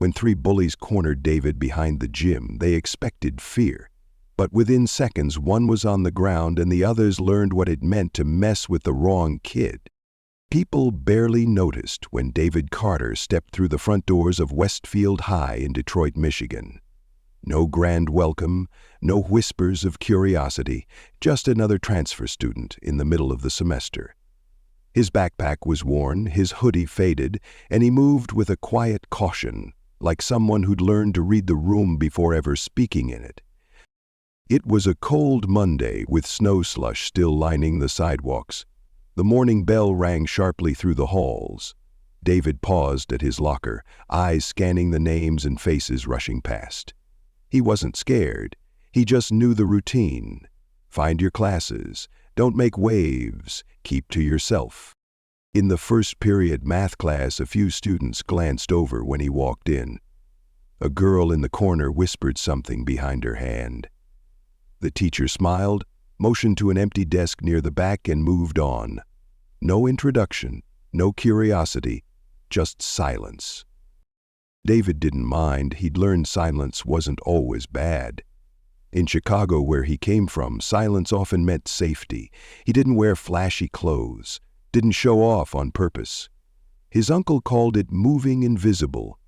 When three bullies cornered David behind the gym, they expected fear. But within seconds, one was on the ground and the others learned what it meant to mess with the wrong kid. People barely noticed when David Carter stepped through the front doors of Westfield High in Detroit, Michigan. No grand welcome, no whispers of curiosity, just another transfer student in the middle of the semester. His backpack was worn, his hoodie faded, and he moved with a quiet caution, like someone who'd learned to read the room before ever speaking in it. It was a cold Monday with snow slush still lining the sidewalks. The morning bell rang sharply through the halls. David paused at his locker, eyes scanning the names and faces rushing past. He wasn't scared. He just knew the routine. Find your classes. Don't make waves. Keep to yourself. In the first period math class, a few students glanced over when he walked in. A girl in the corner whispered something behind her hand. The teacher smiled, motioned to an empty desk near the back, and moved on. No introduction, no curiosity, just silence. David didn't mind. He'd learned silence wasn't always bad. In Chicago, where he came from, silence often meant safety. He didn't wear flashy clothes, didn't show off on purpose. His uncle called it moving invisible,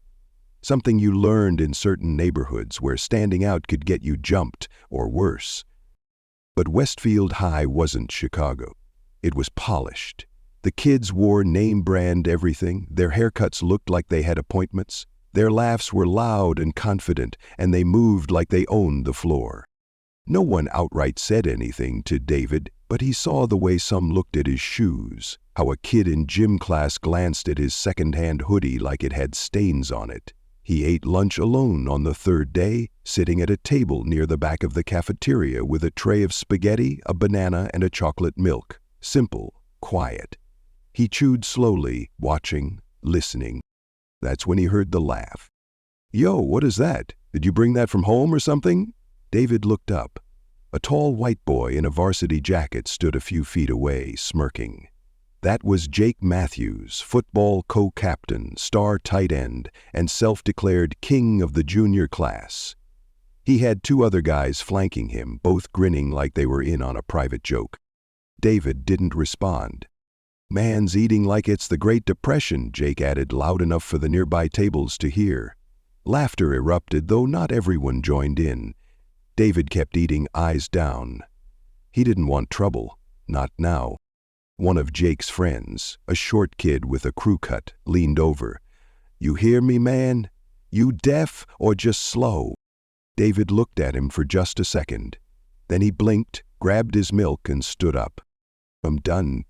something you learned in certain neighborhoods where standing out could get you jumped or worse. But Westfield High wasn't Chicago. It was polished. The kids wore name-brand everything. Their haircuts looked like they had appointments. Their laughs were loud and confident, and they moved like they owned the floor. No one outright said anything to David, but he saw the way some looked at his shoes, how a kid in gym class glanced at his second-hand hoodie like it had stains on it. He ate lunch alone on the third day, sitting at a table near the back of the cafeteria with a tray of spaghetti, a banana, and a chocolate milk. Simple, quiet. He chewed slowly, watching, listening. That's when he heard the laugh. "Yo, what is that? Did you bring that from home or something?" David looked up. A tall white boy in a varsity jacket stood a few feet away, smirking. That was Jake Matthews, football co-captain, star tight end, and self-declared king of the junior class. He had two other guys flanking him, both grinning like they were in on a private joke. David didn't respond. "Man's eating like it's the Great Depression," Jake added, loud enough for the nearby tables to hear. Laughter erupted, though not everyone joined in. David kept eating, eyes down. He didn't want trouble, not now. One of Jake's friends, a short kid with a crew cut, leaned over. "You hear me, man? You deaf or just slow?" David looked at him for just a second. Then he blinked, grabbed his milk, and stood up. "I'm done."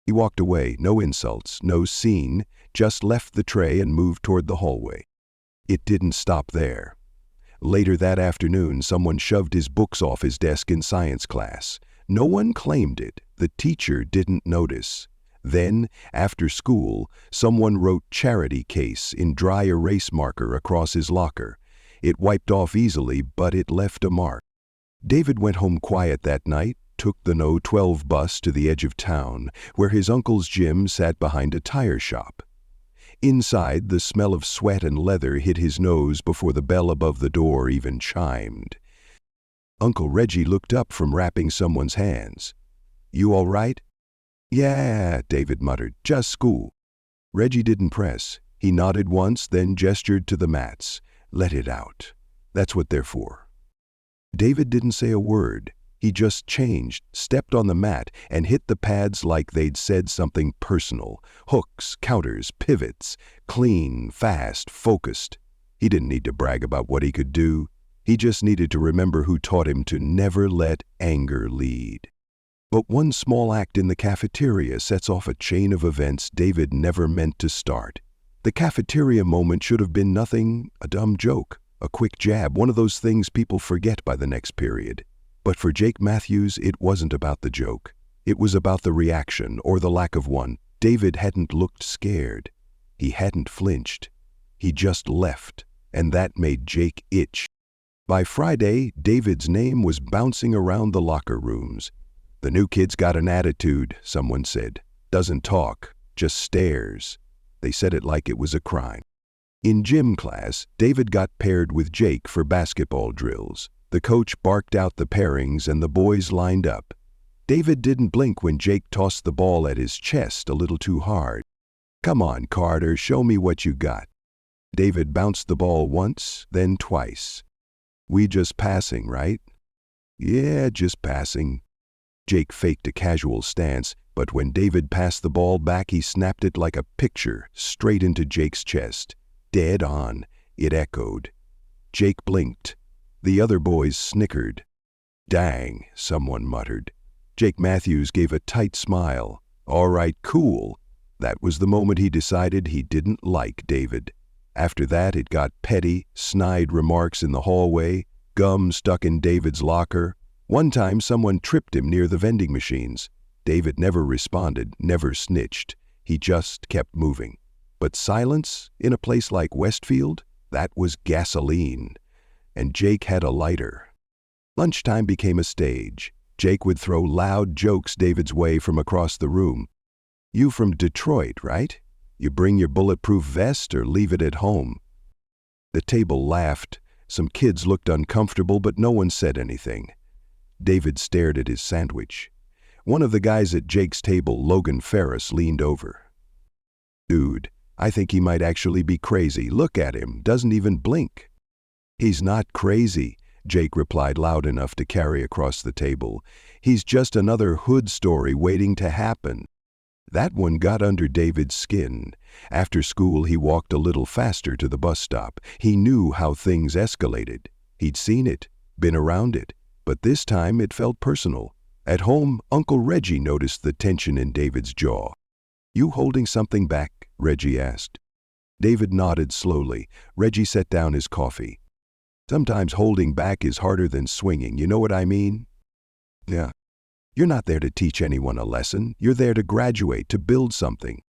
He walked away, no insults, no scene, just left the tray and moved toward the hallway. It didn't stop there. Later that afternoon, someone shoved his books off his desk in science class. No one claimed it. The teacher didn't notice. Then, after school, someone wrote "charity case" in dry erase marker across his locker. It wiped off easily, but it left a mark. David went home quiet that night, took the No. 12 bus to the edge of town, where his uncle's gym sat behind a tire shop. Inside, the smell of sweat and leather hit his nose before the bell above the door even chimed. Uncle Reggie looked up from wrapping someone's hands. "You all right?" "Yeah," David muttered, "just school." Reggie didn't press. He nodded once, then gestured to the mats. "Let it out. That's what they're for." David didn't say a word. He just changed, stepped on the mat, and hit the pads like they'd said something personal. Hooks, counters, pivots. Clean, fast, focused. He didn't need to brag about what he could do. He just needed to remember who taught him to never let anger lead. But one small act in the cafeteria sets off a chain of events David never meant to start. The cafeteria moment should have been nothing, a dumb joke, a quick jab, one of those things people forget by the next period. But for Jake Matthews, it wasn't about the joke. It was about the reaction, or the lack of one. David hadn't looked scared. He hadn't flinched. He just left, and that made Jake itch. By Friday, David's name was bouncing around the locker rooms. "The new kid's got an attitude," someone said. "Doesn't talk, just stares." They said it like it was a crime. In gym class, David got paired with Jake for basketball drills. The coach barked out the pairings and the boys lined up. David didn't blink when Jake tossed the ball at his chest a little too hard. "Come on, Carter, show me what you got." David bounced the ball once, then twice. "We just passing, right?" "Yeah, just passing." Jake faked a casual stance, but when David passed the ball back, he snapped it like a picture straight into Jake's chest. Dead on, it echoed. Jake blinked. The other boys snickered. "Dang," someone muttered. Jake Matthews gave a tight smile. "All right, cool." That was the moment he decided he didn't like David. After that, it got petty, snide remarks in the hallway, gum stuck in David's locker. One time, someone tripped him near the vending machines. David never responded, never snitched. He just kept moving. But silence in a place like Westfield, that was gasoline. And Jake had a lighter. Lunchtime became a stage. Jake would throw loud jokes David's way from across the room. "You from Detroit, right? You bring your bulletproof vest or leave it at home?" The table laughed. Some kids looked uncomfortable, but no one said anything. David stared at his sandwich. One of the guys at Jake's table, Logan Ferris, leaned over. "Dude, I think he might actually be crazy. Look at him, doesn't even blink." "He's not crazy," Jake replied loud enough to carry across the table. "He's just another hood story waiting to happen." That one got under David's skin. After school, he walked a little faster to the bus stop. He knew how things escalated. He'd seen it, been around it, but this time it felt personal. At home, Uncle Reggie noticed the tension in David's jaw. "You holding something back?" Reggie asked. David nodded slowly. Reggie set down his coffee. "Sometimes holding back is harder than swinging, you know what I mean?" "Yeah." "You're not there to teach anyone a lesson. You're there to graduate, to build something."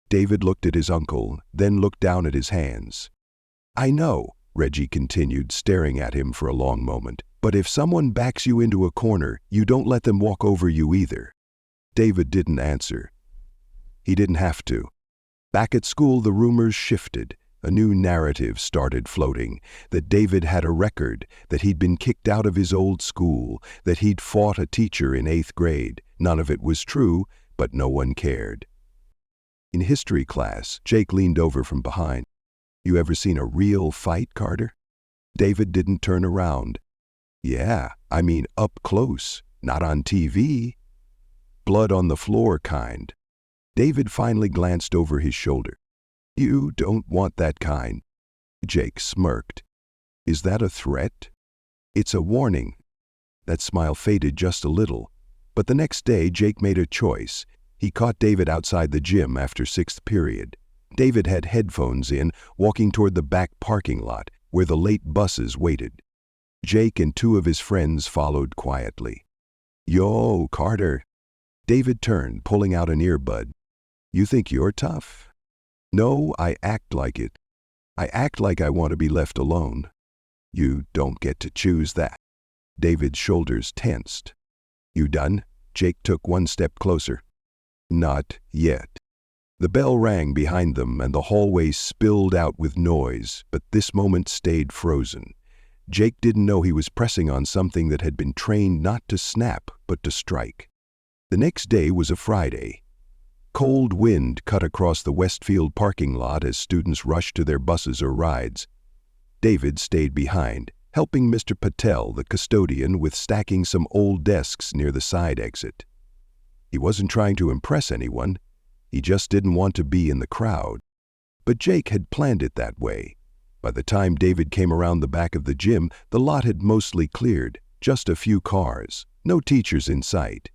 David looked at his uncle, then looked down at his hands. "I know," Reggie continued, staring at him for a long moment, "but if someone backs you into a corner, you don't let them walk over you either." David didn't answer. He didn't have to. Back at school, the rumors shifted. A new narrative started floating, that David had a record, that he'd been kicked out of his old school, that he'd fought a teacher in 8th grade. None of it was true, but no one cared. In history class, Jake leaned over from behind. "You ever seen a real fight, Carter?" David didn't turn around. "Yeah, I mean up close, not on TV. Blood on the floor kind." David finally glanced over his shoulder. "You don't want that kind." Jake smirked. "Is that a threat?" "It's a warning." That smile faded just a little. But the next day, Jake made a choice. He caught David outside the gym after 6th period. David had headphones in, walking toward the back parking lot, where the late buses waited. Jake and 2 of his friends followed quietly. "Yo, Carter." David turned, pulling out an earbud. "You think you're tough?" "No, I act like it. I act like I want to be left alone." "You don't get to choose that." David's shoulders tensed. "You done?" Jake took one step closer. "Not yet." The bell rang behind them and the hallway spilled out with noise, but this moment stayed frozen. Jake didn't know he was pressing on something that had been trained not to snap, but to strike. The next day was a Friday. Cold wind cut across the Westfield parking lot as students rushed to their buses or rides. David stayed behind, helping Mr. Patel, the custodian, with stacking some old desks near the side exit. He wasn't trying to impress anyone. He just didn't want to be in the crowd. But Jake had planned it that way. By the time David came around the back of the gym, the lot had mostly cleared, just a few cars, no teachers in sight.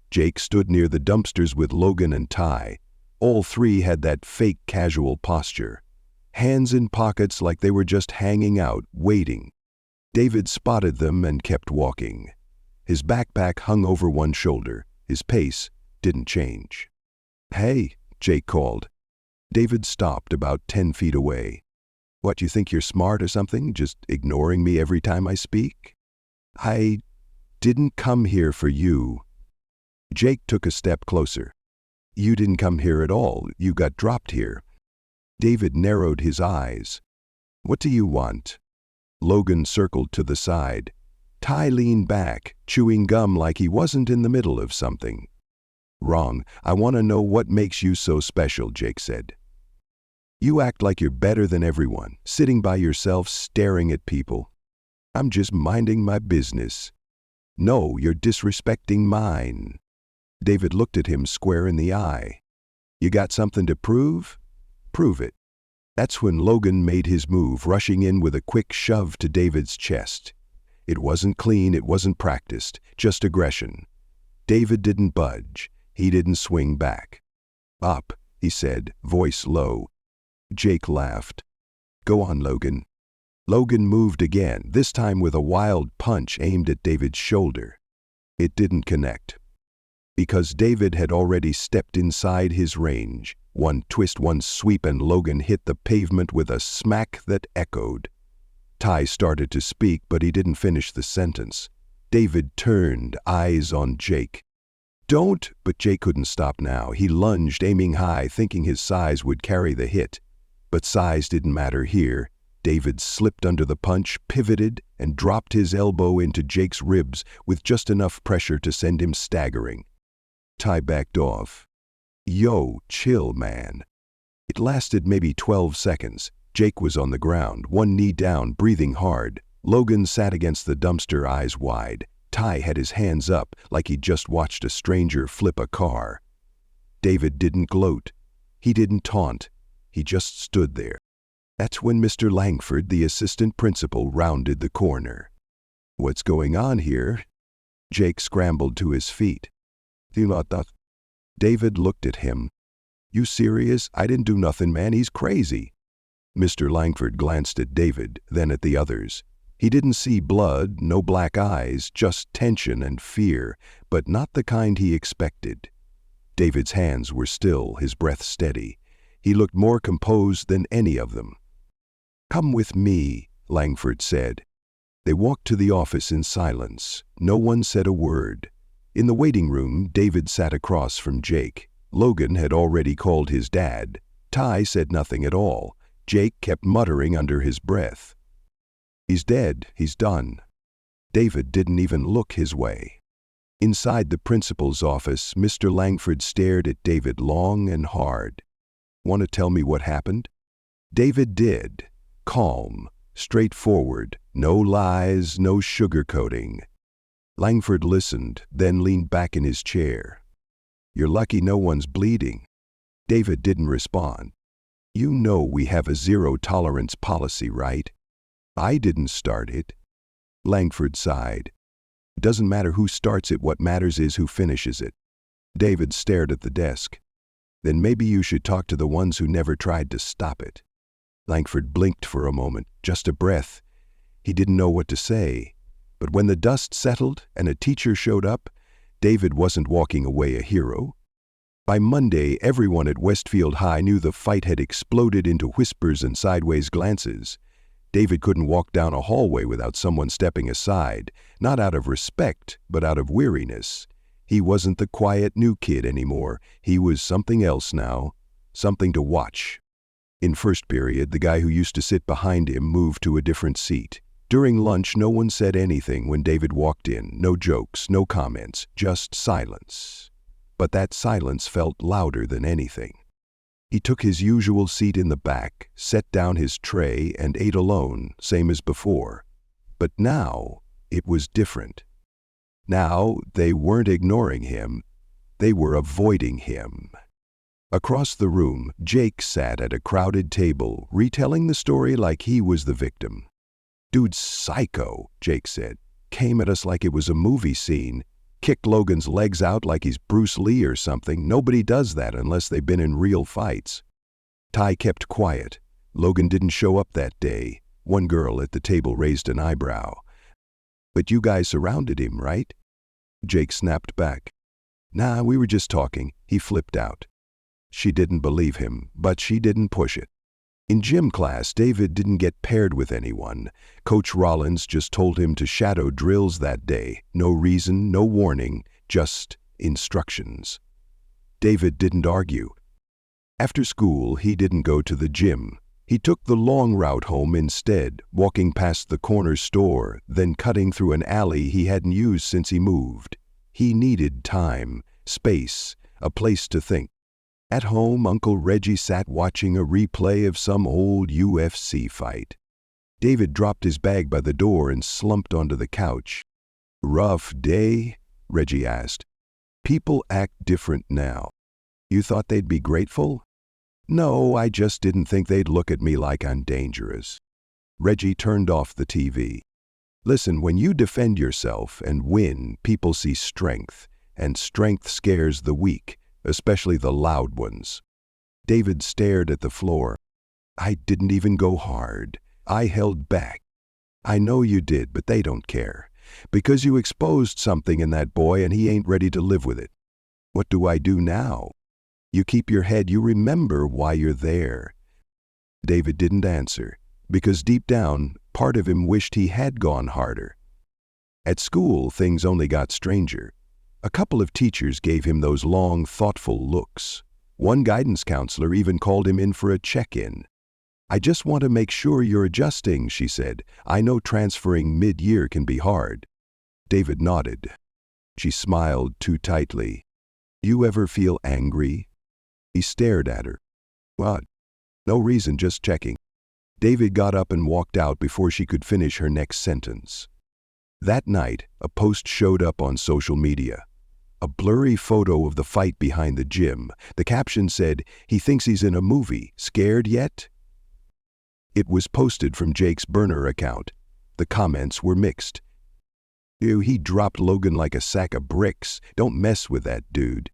Jake stood near the dumpsters with Logan and Ty. All 3 had that fake casual posture. Hands in pockets like they were just hanging out, waiting. David spotted them and kept walking. His backpack hung over one shoulder. His pace didn't change. "Hey," Jake called. David stopped about 10 feet away. "What, you think you're smart or something, just ignoring me every time I speak?" "I didn't come here for you." Jake took a step closer. "You didn't come here at all. You got dropped here." David narrowed his eyes. What do you want? Logan circled to the side. Ty leaned back, chewing gum like he wasn't in the middle of something. Wrong. I want to know what makes you so special, Jake said. You act like you're better than everyone, sitting by yourself staring at people. I'm just minding my business. No, you're disrespecting mine. David looked at him square in the eye. You got something to prove? Prove it. That's when Logan made his move, rushing in with a quick shove to David's chest. It wasn't clean, it wasn't practiced, just aggression. David didn't budge. He didn't swing back. Up, he said, voice low. Jake laughed. Go on, Logan. Logan moved again, this time with a wild punch aimed at David's shoulder. It didn't connect. Because David had already stepped inside his range. One twist, one sweep, and Logan hit the pavement with a smack that echoed. Ty started to speak, but he didn't finish the sentence. David turned, eyes on Jake. Don't, but Jake couldn't stop now. He lunged, aiming high, thinking his size would carry the hit. But size didn't matter here. David slipped under the punch, pivoted, and dropped his elbow into Jake's ribs with just enough pressure to send him staggering. Ty backed off. Yo, chill, man. It lasted maybe 12 seconds. Jake was on the ground, one knee down, breathing hard. Logan sat against the dumpster, eyes wide. Ty had his hands up like he'd just watched a stranger flip a car. David didn't gloat. He didn't taunt. He just stood there. That's when Mr. Langford, the assistant principal, rounded the corner. What's going on here? Jake scrambled to his feet. David looked at him. You serious? I didn't do nothing, man. He's crazy. Mr. Langford glanced at David, then at the others. He didn't see blood, no black eyes, just tension and fear, but not the kind he expected. David's hands were still, his breath steady. He looked more composed than any of them. Come with me, Langford said. They walked to the office in silence. No one said a word. In the waiting room, David sat across from Jake. Logan had already called his dad. Ty said nothing at all. Jake kept muttering under his breath. He's dead. He's done. David didn't even look his way. Inside the principal's office, Mr. Langford stared at David long and hard. Want to tell me what happened? David did. Calm, straightforward, no lies, no sugarcoating. Langford listened, then leaned back in his chair. You're lucky no one's bleeding. David didn't respond. You know we have a zero-tolerance policy, right? I didn't start it. Langford sighed. It doesn't matter who starts it, what matters is who finishes it. David stared at the desk. Then maybe you should talk to the ones who never tried to stop it. Langford blinked for a moment, just a breath. He didn't know what to say. But when the dust settled and a teacher showed up, David wasn't walking away a hero. By Monday, everyone at Westfield High knew the fight had exploded into whispers and sideways glances. David couldn't walk down a hallway without someone stepping aside, not out of respect, but out of weariness. He wasn't the quiet new kid anymore. He was something else now, something to watch. In first period, the guy who used to sit behind him moved to a different seat. During lunch, no one said anything when David walked in. No jokes, no comments, just silence. But that silence felt louder than anything. He took his usual seat in the back, set down his tray, and ate alone, same as before. But now, it was different. Now, they weren't ignoring him. They were avoiding him. Across the room, Jake sat at a crowded table, retelling the story like he was the victim. Dude's psycho, Jake said. Came at us like it was a movie scene. Kicked Logan's legs out like he's Bruce Lee or something. Nobody does that unless they've been in real fights. Ty kept quiet. Logan didn't show up that day. One girl at the table raised an eyebrow. But you guys surrounded him, right? Jake snapped back. Nah, we were just talking. He flipped out. She didn't believe him, but she didn't push it. In gym class, David didn't get paired with anyone. Coach Rollins just told him to shadow drills that day. No reason, no warning, just instructions. David didn't argue. After school, he didn't go to the gym. He took the long route home instead, walking past the corner store, then cutting through an alley he hadn't used since he moved. He needed time, space, a place to think. At home, Uncle Reggie sat watching a replay of some old UFC fight. David dropped his bag by the door and slumped onto the couch. "Rough day?" Reggie asked. "People act different now. You thought they'd be grateful?" "No, I just didn't think they'd look at me like I'm dangerous." Reggie turned off the TV. "Listen, when you defend yourself and win, people see strength, and strength scares the weak, especially the loud ones." David stared at the floor. "I didn't even go hard. I held back." "I know you did, but they don't care. Because you exposed something in that boy and he ain't ready to live with it." "What do I do now?" "You keep your head, you remember why you're there." David didn't answer, because deep down, part of him wished he had gone harder. At school, things only got stranger. A couple of teachers gave him those long, thoughtful looks. One guidance counselor even called him in for a check-in. "I just want to make sure you're adjusting," she said. "I know transferring mid-year can be hard." David nodded. She smiled too tightly. "You ever feel angry?" He stared at her. "What?" "No reason, just checking." David got up and walked out before she could finish her next sentence. That night, a post showed up on social media. A blurry photo of the fight behind the gym. The caption said, "He thinks he's in a movie. Scared yet?" It was posted from Jake's burner account. The comments were mixed. "Ew, he dropped Logan like a sack of bricks. Don't mess with that dude."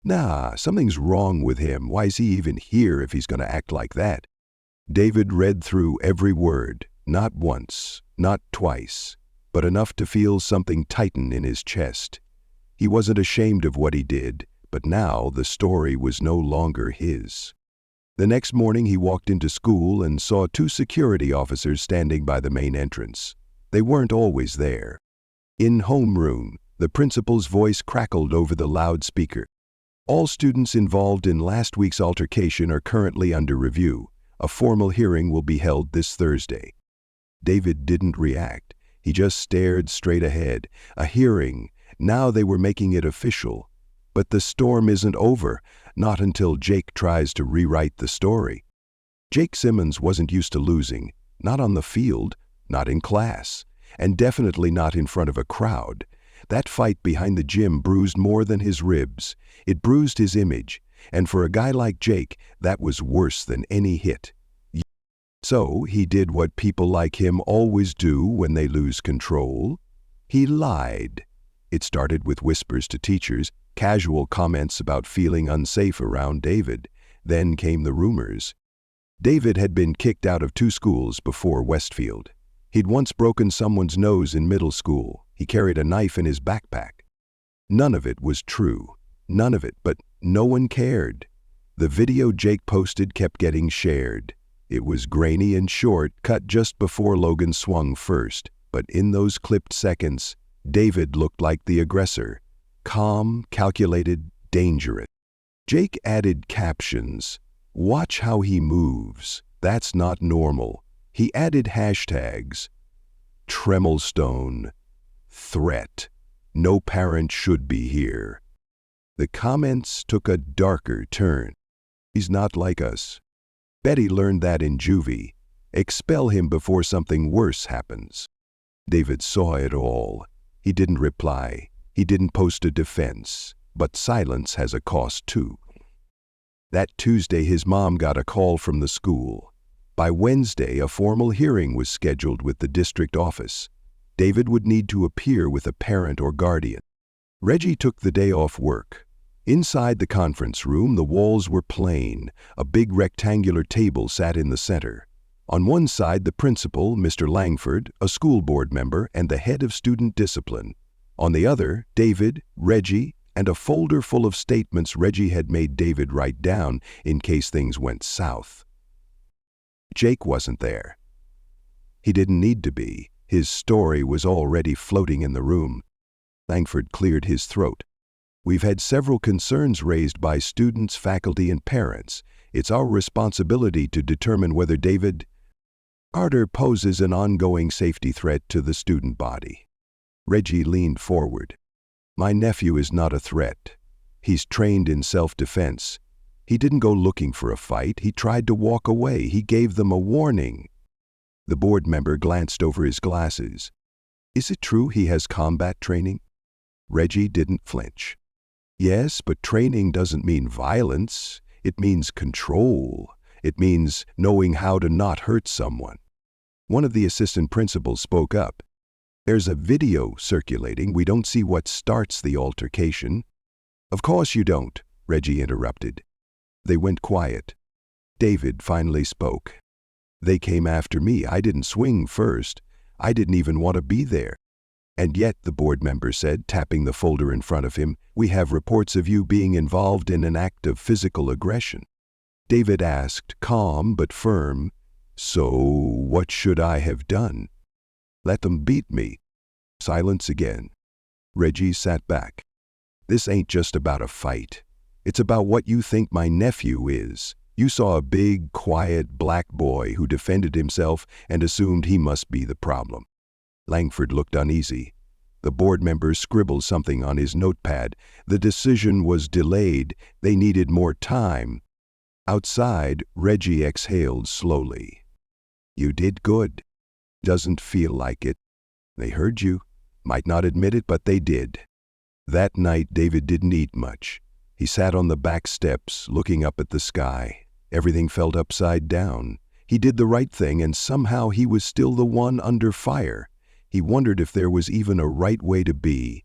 "Nah, something's wrong with him. Why is he even here if he's going to act like that?" David read through every word, not once, not twice, but enough to feel something tighten in his chest. He wasn't ashamed of what he did, but now the story was no longer his. The next morning he walked into school and saw 2 security officers standing by the main entrance. They weren't always there. In homeroom, the principal's voice crackled over the loudspeaker. "All students involved in last week's altercation are currently under review. A formal hearing will be held this Thursday." David didn't react. He just stared straight ahead. A hearing. Now they were making it official. But the storm isn't over, not until Jake tries to rewrite the story. Jake Simmons wasn't used to losing, not on the field, not in class, and definitely not in front of a crowd. That fight behind the gym bruised more than his ribs. It bruised his image, and for a guy like Jake, that was worse than any hit. So he did what people like him always do when they lose control. He lied. It started with whispers to teachers, casual comments about feeling unsafe around David. Then came the rumors. David had been kicked out of 2 schools before Westfield. He'd once broken someone's nose in middle school. He carried a knife in his backpack. None of it was true. None of it, but no one cared. The video Jake posted kept getting shared. It was grainy and short, cut just before Logan swung first, but in those clipped seconds, David looked like the aggressor. Calm, calculated, dangerous. Jake added captions. "Watch how he moves. That's not normal." He added hashtags. "Tremelstone. Threat. No parent should be here." The comments took a darker turn. "He's not like us. Betty learned that in juvie. Expel him before something worse happens." David saw it all. He didn't reply. He didn't post a defense. But silence has a cost too. That Tuesday his mom got a call from the school. By Wednesday, a formal hearing was scheduled with the district office. David would need to appear with a parent or guardian. Reggie took the day off work. Inside the conference room, the walls were plain. A big rectangular table sat in the center. On one side, the principal, Mr. Langford, a school board member, and the head of student discipline. On the other, David, Reggie, and a folder full of statements Reggie had made David write down in case things went south. Jake wasn't there. He didn't need to be. His story was already floating in the room. Langford cleared his throat. We've had several concerns raised by students, faculty, and parents. It's our responsibility to determine whether David Carter poses an ongoing safety threat to the student body. Reggie leaned forward. My nephew is not a threat. He's trained in self-defense. He didn't go looking for a fight. He tried to walk away. He gave them a warning. The board member glanced over his glasses. Is it true he has combat training? Reggie didn't flinch. Yes, but training doesn't mean violence. It means control. It means knowing how to not hurt someone. One of the assistant principals spoke up. There's a video circulating. We don't see what starts the altercation. Of course you don't, Reggie interrupted. They went quiet. David finally spoke. They came after me. I didn't swing first. I didn't even want to be there. And yet, the board member said, tapping the folder in front of him, we have reports of you being involved in an act of physical aggression. David asked, calm but firm, so what should I have done? Let them beat me. Silence again. Reggie sat back. This ain't just about a fight. It's about what you think my nephew is. You saw a big, quiet black boy who defended himself and assumed he must be the problem. Langford looked uneasy. The board member scribbled something on his notepad. The decision was delayed. They needed more time. Outside, Reggie exhaled slowly. You did good. Doesn't feel like it. They heard you. Might not admit it, but they did. That night, David didn't eat much. He sat on the back steps, looking up at the sky. Everything felt upside down. He did the right thing, and somehow he was still the one under fire. He wondered if there was even a right way to be.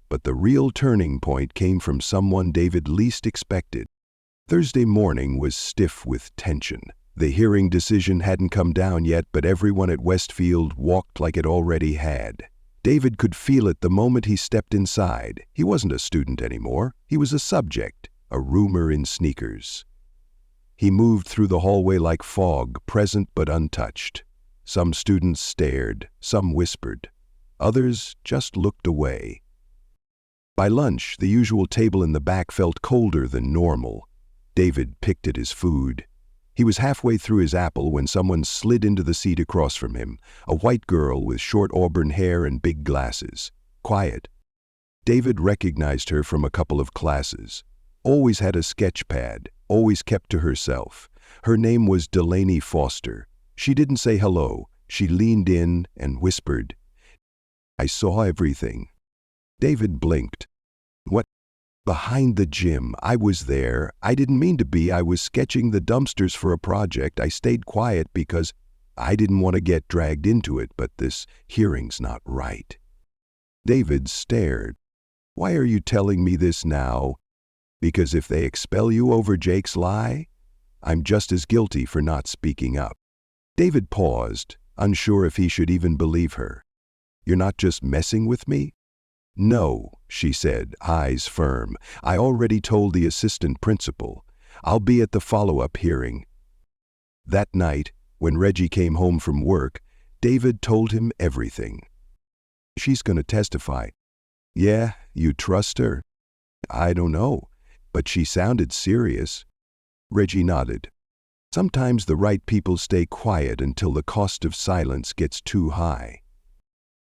But the real turning point came from someone David least expected. Thursday morning was stiff with tension. The hearing decision hadn't come down yet, but everyone at Westfield walked like it already had. David could feel it the moment he stepped inside. He wasn't a student anymore. He was a subject, a rumor in sneakers. He moved through the hallway like fog, present but untouched. Some students stared, some whispered. Others just looked away. By lunch, the usual table in the back felt colder than normal. David picked at his food. He was halfway through his apple when someone slid into the seat across from him, a white girl with short auburn hair and big glasses. Quiet. David recognized her from a couple of classes. Always had a sketch pad, always kept to herself. Her name was Delaney Foster. She didn't say hello. She leaned in and whispered, I saw everything. David blinked. What? Behind the gym. I was there. I didn't mean to be. I was sketching the dumpsters for a project. I stayed quiet because I didn't want to get dragged into it, but this hearing's not right. David stared. Why are you telling me this now? Because if they expel you over Jake's lie, I'm just as guilty for not speaking up. David paused, unsure if he should even believe her. You're not just messing with me? No, she said, eyes firm. I already told the assistant principal. I'll be at the follow-up hearing. That night, when Reggie came home from work, David told him everything. She's going to testify. Yeah, you trust her? I don't know, but she sounded serious. Reggie nodded. Sometimes the right people stay quiet until the cost of silence gets too high.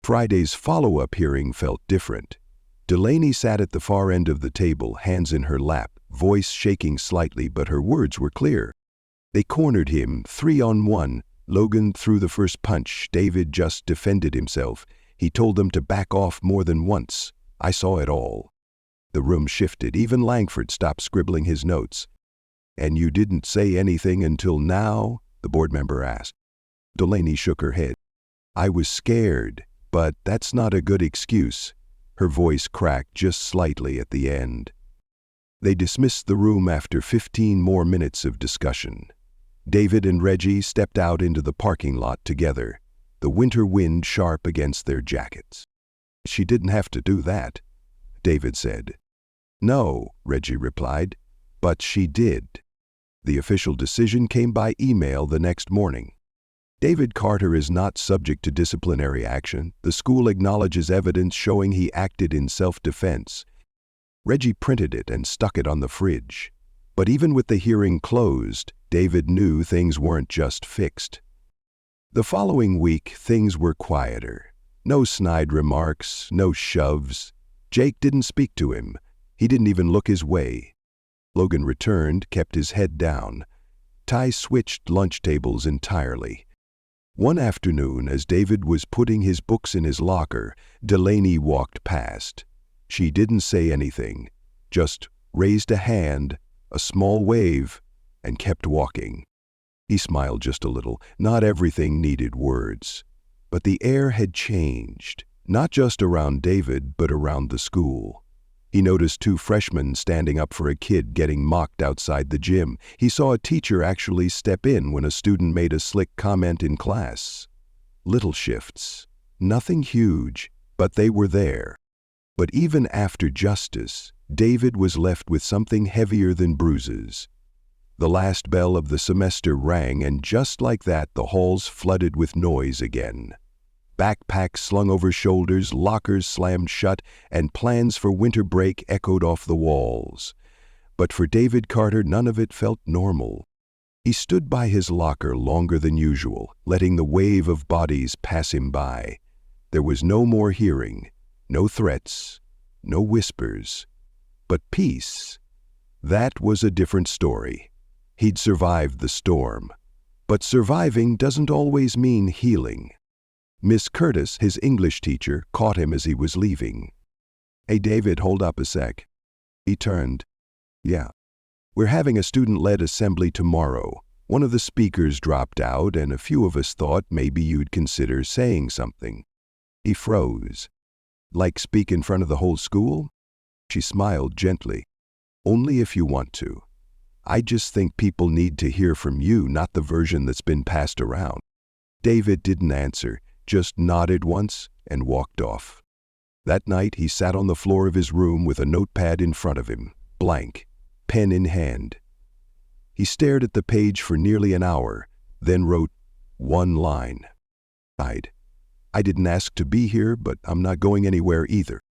Friday's follow-up hearing felt different. Delaney sat at the far end of the table, hands in her lap, voice shaking slightly, but her words were clear. They cornered him, 3-on-1. Logan threw the first punch. David just defended himself. He told them to back off more than once. I saw it all. The room shifted. Even Langford stopped scribbling his notes. And you didn't say anything until now? The board member asked. Delaney shook her head. I was scared, but that's not a good excuse. Her voice cracked just slightly at the end. They dismissed the room after 15 more minutes of discussion. David and Reggie stepped out into the parking lot together, the winter wind sharp against their jackets. She didn't have to do that, David said. No, Reggie replied, but she did. The official decision came by email the next morning. David Carter is not subject to disciplinary action. The school acknowledges evidence showing he acted in self-defense. Reggie printed it and stuck it on the fridge. But even with the hearing closed, David knew things weren't just fixed. The following week, things were quieter. No snide remarks, no shoves. Jake didn't speak to him. He didn't even look his way. Logan returned, kept his head down. Ty switched lunch tables entirely. One afternoon, as David was putting his books in his locker, Delaney walked past. She didn't say anything, just raised a hand, a small wave, and kept walking. He smiled just a little. Not everything needed words. But the air had changed, not just around David, but around the school. He noticed 2 freshmen standing up for a kid getting mocked outside the gym. He saw a teacher actually step in when a student made a slick comment in class. Little shifts. Nothing huge, but they were there. But even after justice, David was left with something heavier than bruises. The last bell of the semester rang, and just like that, the halls flooded with noise again. Backpacks slung over shoulders, lockers slammed shut, and plans for winter break echoed off the walls. But for David Carter, none of it felt normal. He stood by his locker longer than usual, letting the wave of bodies pass him by. There was no more hearing, no threats, no whispers. But peace, that was a different story. He'd survived the storm. But surviving doesn't always mean healing. Miss Curtis, his English teacher, caught him as he was leaving. "Hey, David, hold up a sec." He turned. "Yeah. We're having a student-led assembly tomorrow. One of the speakers dropped out, and a few of us thought maybe you'd consider saying something." He froze. "Like speak in front of the whole school?" She smiled gently. "Only if you want to. I just think people need to hear from you, not the version that's been passed around." David didn't answer, just nodded once and walked off. That night he sat on the floor of his room with a notepad in front of him, blank, pen in hand. He stared at the page for nearly an hour, then wrote 1 line. "I didn't ask to be here, but I'm not going anywhere either."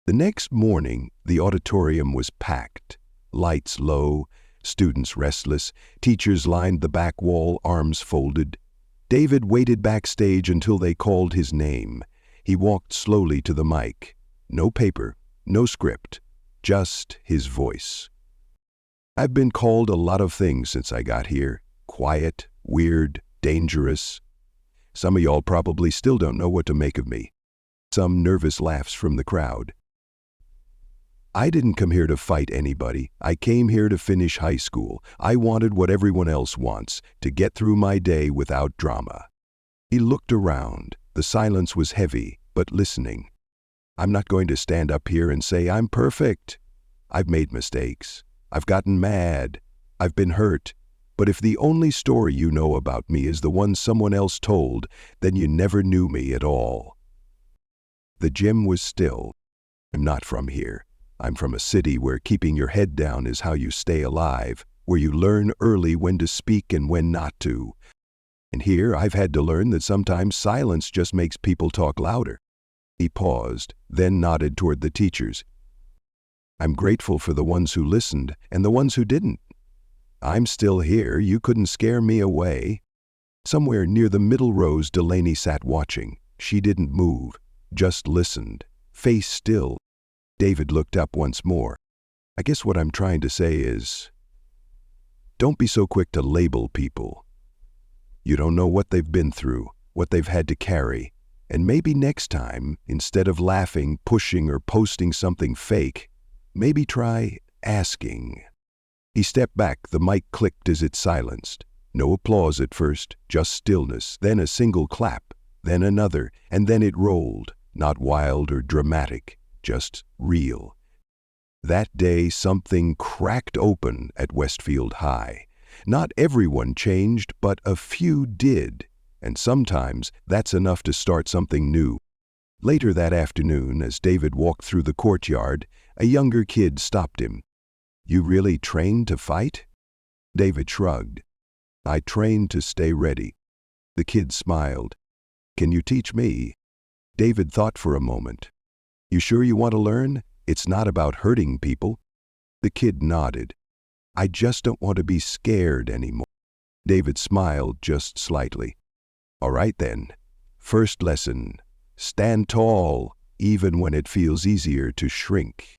The next morning, the auditorium was packed, lights low, students restless, teachers lined the back wall, arms folded. David waited backstage until they called his name. He walked slowly to the mic. No paper, no script, just his voice. "I've been called a lot of things since I got here. Quiet, weird, dangerous. Some of y'all probably still don't know what to make of me." Some nervous laughs from the crowd. "I didn't come here to fight anybody. I came here to finish high school. I wanted what everyone else wants, to get through my day without drama." He looked around. The silence was heavy, but listening. "I'm not going to stand up here and say I'm perfect. I've made mistakes. I've gotten mad. I've been hurt. But if the only story you know about me is the one someone else told, then you never knew me at all." The gym was still. "I'm not from here. I'm from a city where keeping your head down is how you stay alive, where you learn early when to speak and when not to. And here I've had to learn that sometimes silence just makes people talk louder." He paused, then nodded toward the teachers. "I'm grateful for the ones who listened and the ones who didn't. I'm still here. You couldn't scare me away." Somewhere near the middle rows, Delaney sat watching. She didn't move, just listened, face still. David looked up once more. "I guess what I'm trying to say is, don't be so quick to label people. You don't know what they've been through, what they've had to carry, and maybe next time, instead of laughing, pushing, or posting something fake, maybe try asking." He stepped back. The mic clicked as it silenced. No applause at first, just stillness, then a single clap, then another, and then it rolled, not wild or dramatic, just real. That day, something cracked open at Westfield High. Not everyone changed, but a few did, and sometimes that's enough to start something new. Later that afternoon, as David walked through the courtyard, a younger kid stopped him. "You really trained to fight?" David shrugged. "I trained to stay ready." The kid smiled. "Can you teach me?" David thought for a moment. "You sure you want to learn? It's not about hurting people." The kid nodded. "I just don't want to be scared anymore." David smiled just slightly. "All right then. First lesson. Stand tall, even when it feels easier to shrink."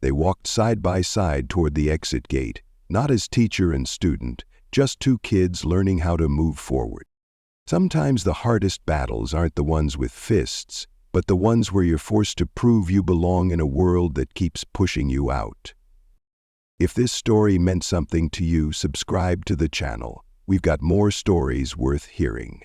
They walked side by side toward the exit gate, not as teacher and student, just two kids learning how to move forward. Sometimes the hardest battles aren't the ones with fists, but the ones where you're forced to prove you belong in a world that keeps pushing you out. If this story meant something to you, subscribe to the channel. We've got more stories worth hearing.